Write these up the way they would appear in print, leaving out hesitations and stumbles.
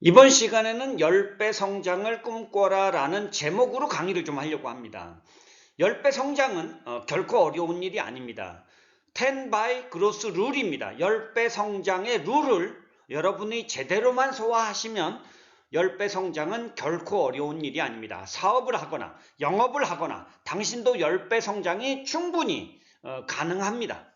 이번 시간에는 10배 성장을 꿈꿔라 라는 제목으로 강의를 좀 하려고 합니다. 10배 성장은 결코 어려운 일이 아닙니다. 10 by growth 룰입니다. 10배 성장의 룰을 여러분이 제대로만 소화하시면 10배 성장은 결코 어려운 일이 아닙니다. 사업을 하거나 영업을 하거나 당신도 10배 성장이 충분히 가능합니다.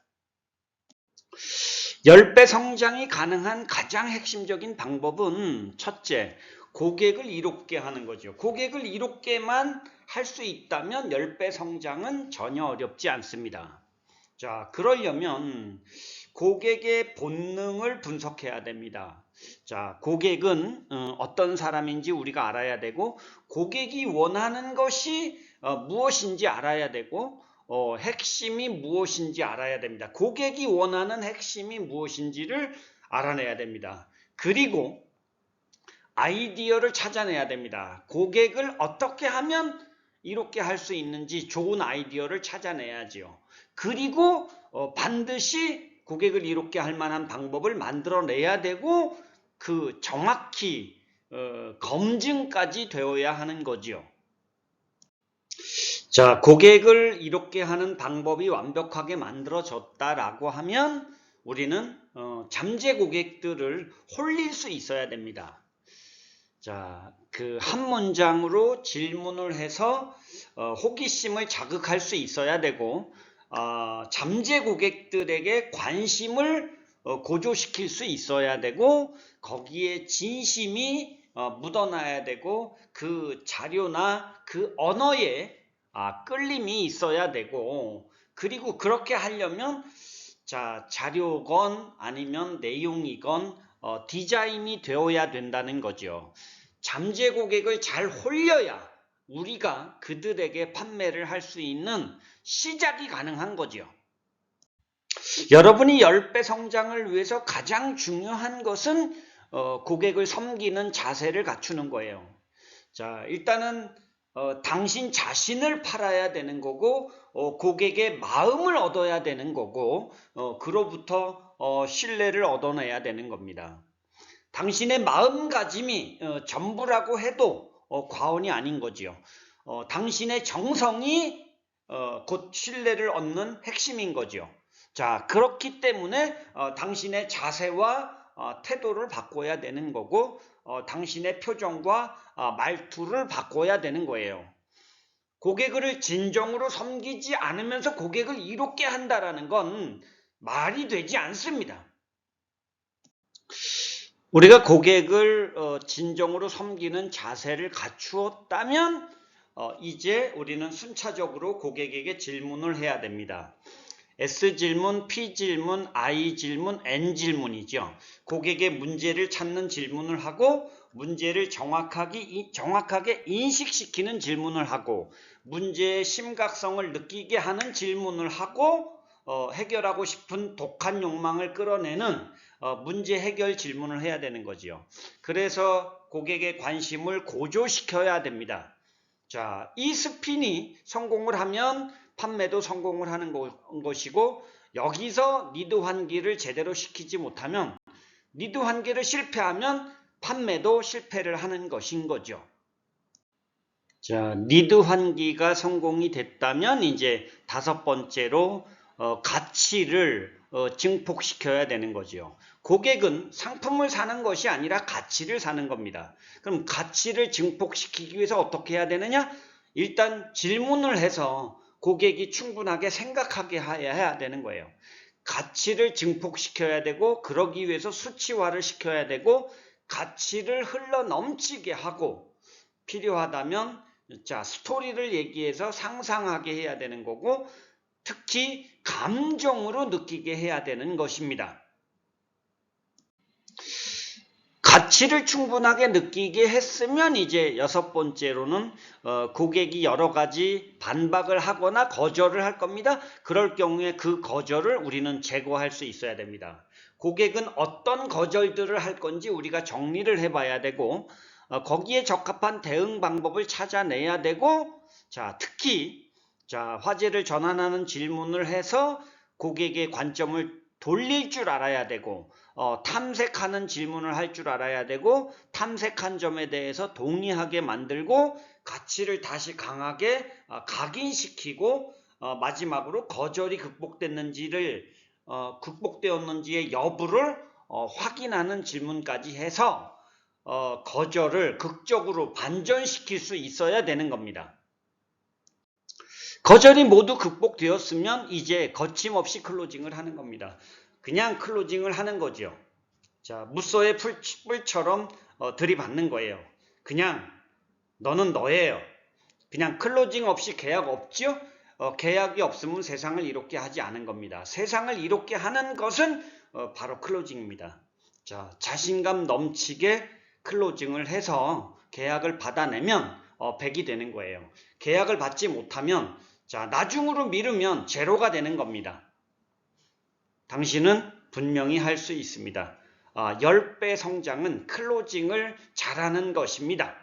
10배 성장이 가능한 가장 핵심적인 방법은 첫째, 고객을 이롭게 하는 거죠. 고객을 이롭게만 할 수 있다면 10배 성장은 전혀 어렵지 않습니다. 자, 그러려면 고객의 본능을 분석해야 됩니다. 자, 고객은 어떤 사람인지 우리가 알아야 되고, 고객이 원하는 것이 무엇인지 알아야 되고, 핵심이 무엇인지 알아야 됩니다. 고객이 원하는 핵심이 무엇인지를 알아내야 됩니다. 그리고 아이디어를 찾아내야 됩니다. 고객을 어떻게 하면 이렇게 할 수 있는지 좋은 아이디어를 찾아내야지요. 그리고 반드시 고객을 이롭게 할 만한 방법을 만들어내야 되고 그 정확히 검증까지 되어야 하는 거지요. 자, 고객을 이롭게 하는 방법이 완벽하게 만들어졌다라고 하면 우리는 잠재 고객들을 홀릴 수 있어야 됩니다. 자, 그 한 문장으로 질문을 해서 호기심을 자극할 수 있어야 되고 잠재 고객들에게 관심을 고조시킬 수 있어야 되고 거기에 진심이 묻어나야 되고 그 자료나 그 언어에 끌림이 있어야 되고 그리고 그렇게 하려면 자, 자료건 아니면 내용이건 디자인이 되어야 된다는 거죠. 잠재 고객을 잘 홀려야 우리가 그들에게 판매를 할 수 있는 시작이 가능한 거죠. 여러분이 10배 성장을 위해서 가장 중요한 것은 고객을 섬기는 자세를 갖추는 거예요. 자, 일단은 당신 자신을 팔아야 되는 거고 고객의 마음을 얻어야 되는 거고 그로부터 신뢰를 얻어내야 되는 겁니다. 당신의 마음가짐이 전부라고 해도 과언이 아닌 거지요. 당신의 정성이 곧 신뢰를 얻는 핵심인 거지요. 자, 그렇기 때문에 당신의 자세와 태도를 바꿔야 되는 거고 당신의 표정과 말투를 바꿔야 되는 거예요. 고객을 진정으로 섬기지 않으면서 고객을 이롭게 한다라는 건 말이 되지 않습니다. 우리가 고객을 진정으로 섬기는 자세를 갖추었다면 이제 우리는 순차적으로 고객에게 질문을 해야 됩니다. S질문, P질문, I질문, N질문이죠. 고객의 문제를 찾는 질문을 하고 문제를 정확하게 인식시키는 질문을 하고 문제의 심각성을 느끼게 하는 질문을 하고 해결하고 싶은 독한 욕망을 끌어내는 문제 해결 질문을 해야 되는 거지요. 그래서 고객의 관심을 고조시켜야 됩니다. 자, 이 스핀이 성공을 하면 판매도 성공을 하는 것이고 여기서 니드 환기를 제대로 시키지 못하면 니드 환기를 실패하면 판매도 실패를 하는 것인 거죠. 자, 니드 환기가 성공이 됐다면 이제 다섯 번째로 가치를 증폭시켜야 되는 거죠. 고객은 상품을 사는 것이 아니라 가치를 사는 겁니다. 그럼 가치를 증폭시키기 위해서 어떻게 해야 되느냐? 일단 질문을 해서 고객이 충분하게 생각하게 해야 되는 거예요. 가치를 증폭시켜야 되고 그러기 위해서 수치화를 시켜야 되고 가치를 흘러 넘치게 하고 필요하다면 자, 스토리를 얘기해서 상상하게 해야 되는 거고 특히 감정으로 느끼게 해야 되는 것입니다. 가치를 충분하게 느끼게 했으면 이제 여섯 번째로는 고객이 여러 가지 반박을 하거나 거절을 할 겁니다. 그럴 경우에 그 거절을 우리는 제거할 수 있어야 됩니다. 고객은 어떤 거절들을 할 건지 우리가 정리를 해봐야 되고 거기에 적합한 대응 방법을 찾아내야 되고 자, 특히 자, 화제를 전환하는 질문을 해서 고객의 관점을 돌릴 줄 알아야 되고 탐색하는 질문을 할 줄 알아야 되고, 탐색한 점에 대해서 동의하게 만들고, 가치를 다시 강하게 각인시키고, 마지막으로 거절이 극복되었는지의 여부를 확인하는 질문까지 해서 거절을 극적으로 반전시킬 수 있어야 되는 겁니다. 거절이 모두 극복되었으면 이제 거침없이 클로징을 하는 겁니다. 그냥 클로징을 하는 거죠. 자, 무쏘의 뿔처럼 들이받는 거예요. 그냥 너는 너예요. 그냥 클로징 없이 계약 없죠? 계약이 없으면 세상을 이롭게 하지 않은 겁니다. 세상을 이롭게 하는 것은 바로 클로징입니다. 자, 자신감 넘치게 클로징을 해서 계약을 받아내면 100이 되는 거예요. 계약을 받지 못하면 자, 나중으로 미루면 제로가 되는 겁니다. 당신은 분명히 할 수 있습니다. 10배 성장은 클로징을 잘하는 것입니다.